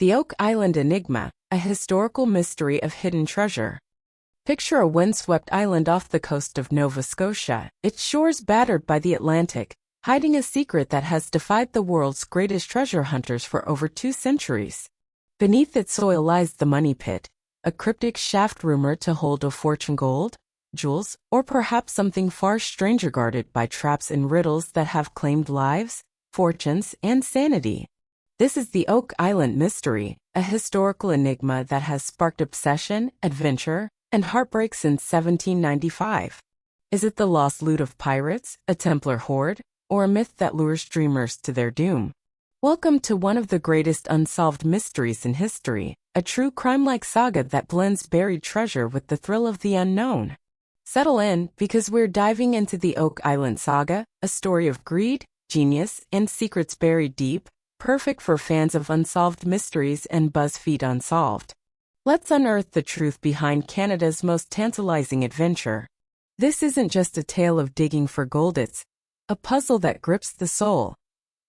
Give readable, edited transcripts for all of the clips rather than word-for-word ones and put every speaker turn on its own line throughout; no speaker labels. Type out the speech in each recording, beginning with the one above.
The Oak Island Enigma, a historical mystery of hidden treasure. Picture a windswept island off the coast of Nova Scotia, its shores battered by the Atlantic, hiding a secret that has defied the world's greatest treasure hunters for over 2 centuries. Beneath its soil lies the money pit, a cryptic shaft rumored to hold a fortune: gold, jewels, or perhaps something far stranger, guarded by traps and riddles that have claimed lives, fortunes, and sanity. This is the Oak Island Mystery, a historical enigma that has sparked obsession, adventure, and heartbreak since 1795. Is it the lost loot of pirates, a Templar hoard, or a myth that lures dreamers to their doom? Welcome to one of the greatest unsolved mysteries in history, a true crime-like saga that blends buried treasure with the thrill of the unknown. Settle in, because we're diving into the Oak Island Saga, a story of greed, genius, and secrets buried deep, perfect for fans of unsolved mysteries and BuzzFeed Unsolved. Let's unearth the truth behind Canada's most tantalizing adventure. This isn't just a tale of digging for gold, it's a puzzle that grips the soul.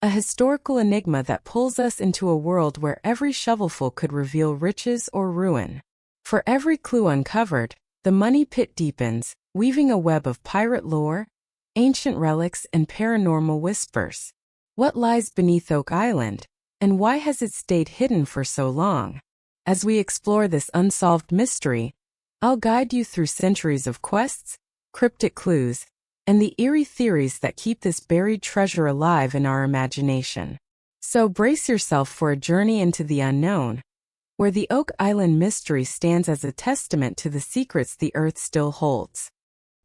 A historical enigma that pulls us into a world where every shovelful could reveal riches or ruin. For every clue uncovered, the money pit deepens, weaving a web of pirate lore, ancient relics, and paranormal whispers. What lies beneath Oak Island, and why has it stayed hidden for so long? As we explore this unsolved mystery, I'll guide you through centuries of quests, cryptic clues, and the eerie theories that keep this buried treasure alive in our imagination. So brace yourself for a journey into the unknown, where the Oak Island Mystery stands as a testament to the secrets the Earth still holds.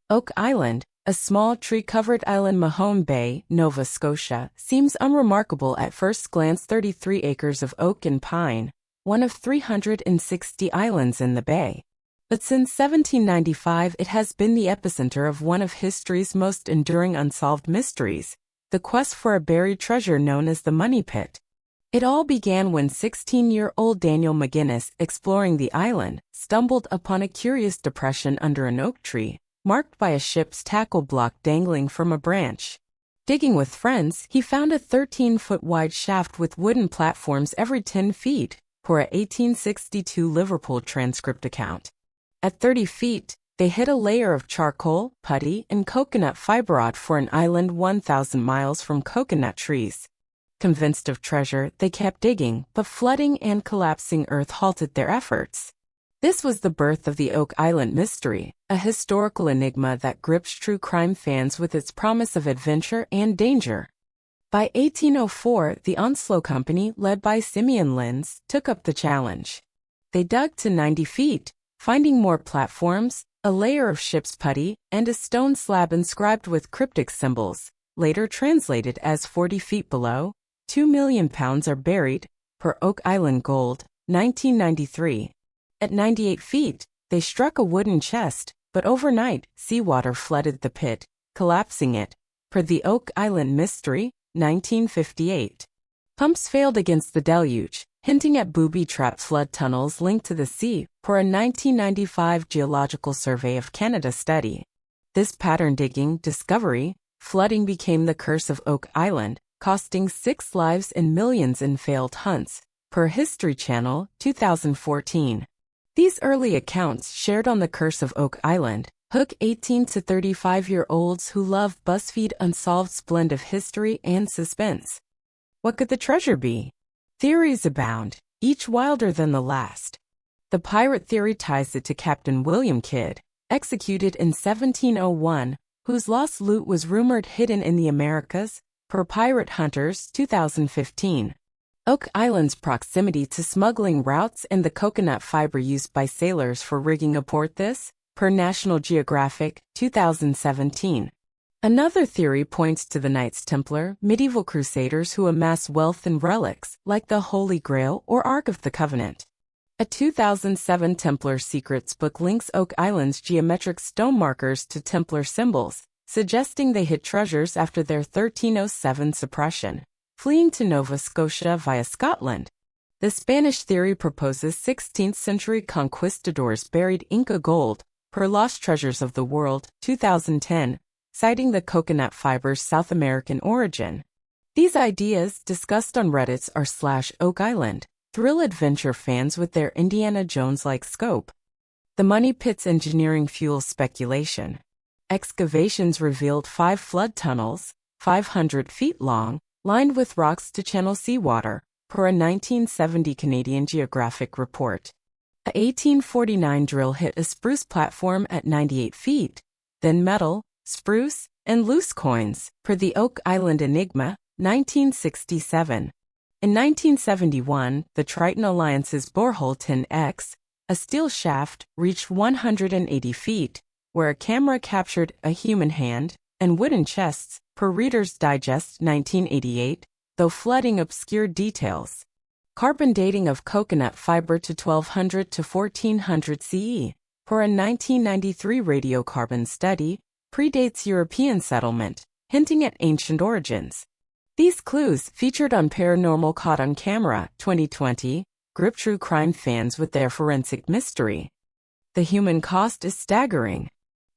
Oak Island, a small tree-covered island, Mahone Bay, Nova Scotia, seems unremarkable at first glance. 33 acres of oak and pine, one of 360 islands in the bay. But since 1795 it has been the epicenter of one of history's most enduring unsolved mysteries, the quest for a buried treasure known as the Money Pit. It all began when 16-year-old Daniel McGuinness, exploring the island, stumbled upon a curious depression under an oak tree, marked by a ship's tackle block dangling from a branch. Digging with friends, he found a 13-foot-wide shaft with wooden platforms every 10 feet, per a 1862 Liverpool transcript account. At 30 feet, they hit a layer of charcoal, putty, and coconut fiberrod for an island 1,000 miles from coconut trees. Convinced of treasure, they kept digging, but flooding and collapsing earth halted their efforts. This was the birth of the Oak Island Mystery, a historical enigma that grips true crime fans with its promise of adventure and danger. By 1804, the Unsolved Company, led by Simeon Lenz, took up the challenge. They dug to 90 feet, finding more platforms, a layer of ship's putty, and a stone slab inscribed with cryptic symbols, later translated as 40 feet below. 2 million pounds are buried, per Oak Island Gold, 1993. At 98 feet, they struck a wooden chest, but overnight, seawater flooded the pit, collapsing it, per the Oak Island Mystery, 1958. Pumps failed against the deluge, hinting at booby-trapped flood tunnels linked to the sea, per a 1995 Geological Survey of Canada study. This pattern-digging discovery, flooding became the curse of Oak Island, costing 6 lives and millions in failed hunts, per History Channel, 2014. These early accounts shared on the curse of Oak Island hook 18 to 35-year-olds who love BuzzFeed Unsolved's blend of history and suspense. What could the treasure be? Theories abound, each wilder than the last. The pirate theory ties it to Captain William Kidd, executed in 1701, whose lost loot was rumored hidden in the Americas, per Pirate Hunters, 2015. Oak Island's proximity to smuggling routes and the coconut fiber used by sailors for rigging aboard this, per National Geographic, 2017. Another theory points to the Knights Templar, medieval crusaders who amass wealth and relics, like the Holy Grail or Ark of the Covenant. A 2007 Templar Secrets book links Oak Island's geometric stone markers to Templar symbols, suggesting they hid treasures after their 1307 suppression, fleeing to Nova Scotia via Scotland. The Spanish theory proposes 16th-century conquistadors buried Inca gold, per Lost Treasures of the World, 2010, citing the coconut fiber's South American origin. These ideas, discussed on Reddit's r/Oak Island, thrill adventure fans with their Indiana Jones-like scope. The money pit's engineering fuels speculation. Excavations revealed 5 flood tunnels, 500 feet long, lined with rocks to channel seawater, per a 1970 Canadian Geographic report. A 1849 drill hit a spruce platform at 98 feet, then metal, spruce, and loose coins, per the Oak Island Enigma, 1967. In 1971, the Triton Alliance's borehole 10X, a steel shaft, reached 180 feet, where a camera captured a human hand, and wooden chests, per Reader's Digest 1988, though flooding obscured details. Carbon dating of coconut fiber to 1200 to 1400 CE, per a 1993 radiocarbon study, predates European settlement, hinting at ancient origins. These clues, featured on Paranormal Caught on Camera 2020, grip true crime fans with their forensic mystery. The human cost is staggering.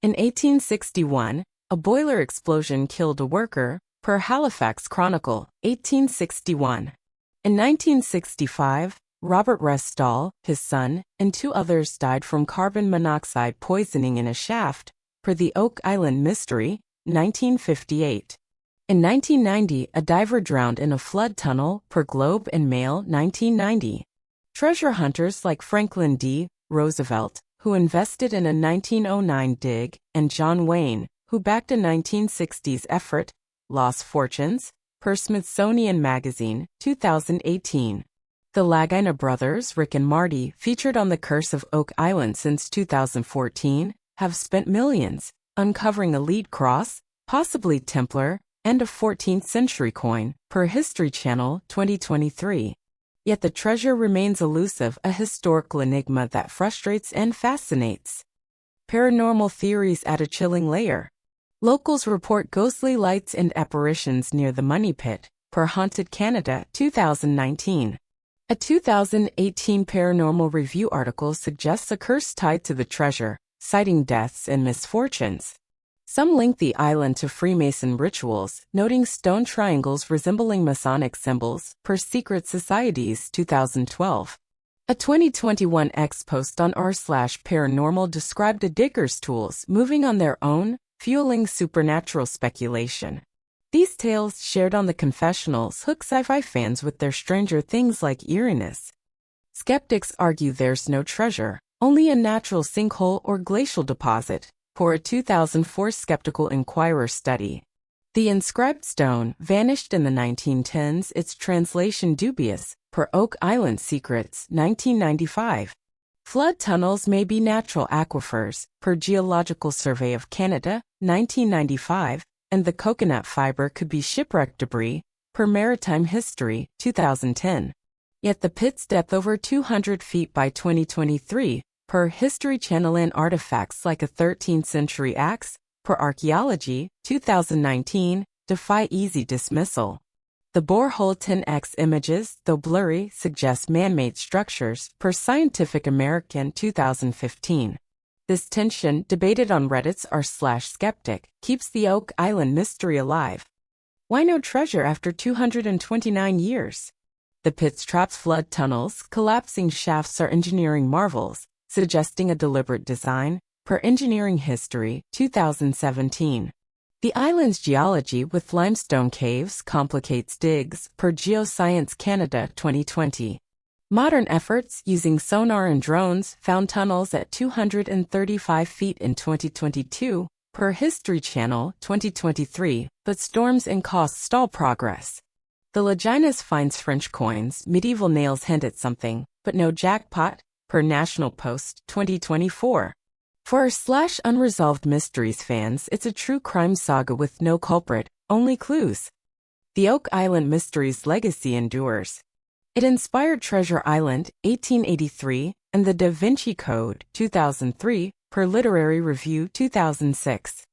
In 1861, a boiler explosion killed a worker, per Halifax Chronicle, 1861. In 1965, Robert Restall, his son, and 2 others died from carbon monoxide poisoning in a shaft, per the Oak Island Mystery, 1958. In 1990, a diver drowned in a flood tunnel, per Globe and Mail, 1990. Treasure hunters like Franklin D. Roosevelt, who invested in a 1909 dig, and John Wayne, who backed a 1960s effort, lost fortunes, per Smithsonian Magazine, 2018. The Lagina brothers, Rick and Marty, featured on The Curse of Oak Island since 2014, have spent millions uncovering a lead cross, possibly Templar, and a 14th century coin, per History Channel, 2023. Yet the treasure remains elusive, a historical enigma that frustrates and fascinates. Paranormal theories add a chilling layer. Locals report ghostly lights and apparitions near the Money Pit, per Haunted Canada, 2019. A 2018 Paranormal Review article suggests a curse tied to the treasure, citing deaths and misfortunes. Some link the island to Freemason rituals, noting stone triangles resembling Masonic symbols, per Secret Societies, 2012. A 2021 X post on r/paranormal described a digger's tools moving on their own, fueling supernatural speculation. These tales, shared on the confessionals, hook sci-fi fans with their Stranger Things like eeriness. Skeptics argue there's no treasure, only a natural sinkhole or glacial deposit, per a 2004 Skeptical Inquirer study. The inscribed stone vanished in the 1910s, its translation dubious, per Oak Island Secrets, 1995. Flood tunnels may be natural aquifers, per Geological Survey of Canada, 1995, and the coconut fiber could be shipwreck debris, per Maritime History, 2010. Yet the pit's depth over 200 feet by 2023, per History Channel, and artifacts like a 13th century axe, per Archaeology, 2019, defy easy dismissal. The borehole 10X images, though blurry, suggest man-made structures, per Scientific American, 2015. This tension, debated on Reddit's r/skeptic, keeps the Oak Island mystery alive. Why no treasure after 229 years? The pit's trapped flood tunnels, collapsing shafts are engineering marvels, suggesting a deliberate design, per Engineering History, 2017. The island's geology with limestone caves complicates digs, per Geoscience Canada, 2020. Modern efforts using sonar and drones found tunnels at 235 feet in 2022, per History Channel, 2023, but storms and costs stall progress. The Leginas finds French coins, medieval nails hint at something, but no jackpot, per National Post, 2024. For our/unresolved mysteries fans, it's a true crime saga with no culprit, only clues. The Oak Island Mystery's legacy endures. It inspired Treasure Island, 1883, and the Da Vinci Code, 2003, per Literary Review, 2006.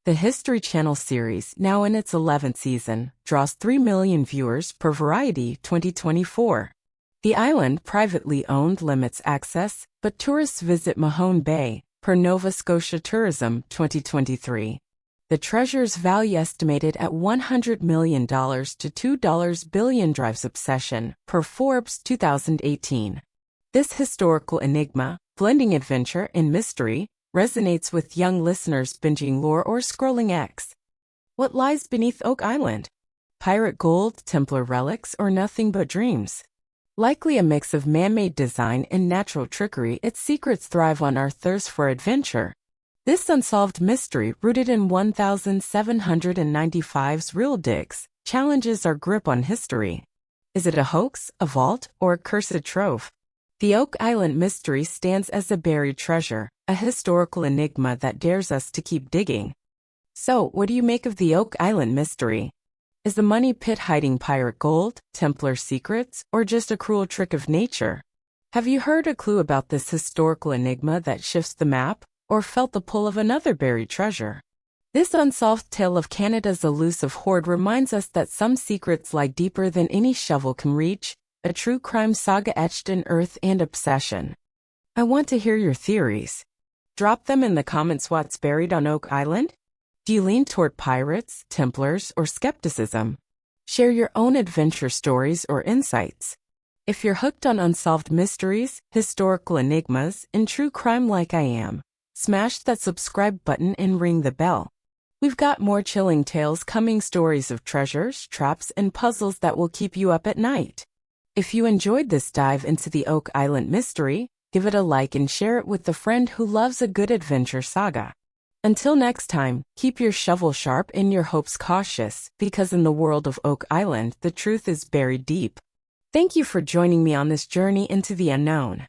The History Channel series, now in its 11th season, draws 3 million viewers, per Variety, 2024. The island, privately owned, limits access, but tourists visit Mahone Bay, per Nova Scotia Tourism, 2023. The treasure's value estimated at $100 million to $2 billion drives obsession, per Forbes 2018. This historical enigma, blending adventure and mystery, resonates with young listeners binging lore or scrolling X. What lies beneath Oak Island? Pirate gold, Templar relics, or nothing but dreams? Likely a mix of man-made design and natural trickery, its secrets thrive on our thirst for adventure. This unsolved mystery, rooted in 1795's real digs, challenges our grip on history. Is it a hoax, a vault, or a cursed trove? The Oak Island mystery stands as a buried treasure, a historical enigma that dares us to keep digging. So, what do you make of the Oak Island mystery? Is the money pit hiding pirate gold, Templar secrets, or just a cruel trick of nature? Have you heard a clue about this historical enigma that shifts the map, or felt the pull of another buried treasure? This unsolved tale of Canada's elusive hoard reminds us that some secrets lie deeper than any shovel can reach, a true crime saga etched in earth and obsession. I want to hear your theories. Drop them in the comments. What's buried on Oak Island? Do you lean toward pirates, Templars, or skepticism? Share your own adventure stories or insights. If you're hooked on unsolved mysteries, historical enigmas, and true crime like I am, smash that subscribe button and ring the bell. We've got more chilling tales coming, stories of treasures, traps, and puzzles that will keep you up at night. If you enjoyed this dive into the Oak Island mystery, give it a like and share it with a friend who loves a good adventure saga. Until next time, keep your shovel sharp and your hopes cautious, because in the world of Oak Island, the truth is buried deep. Thank you for joining me on this journey into the unknown.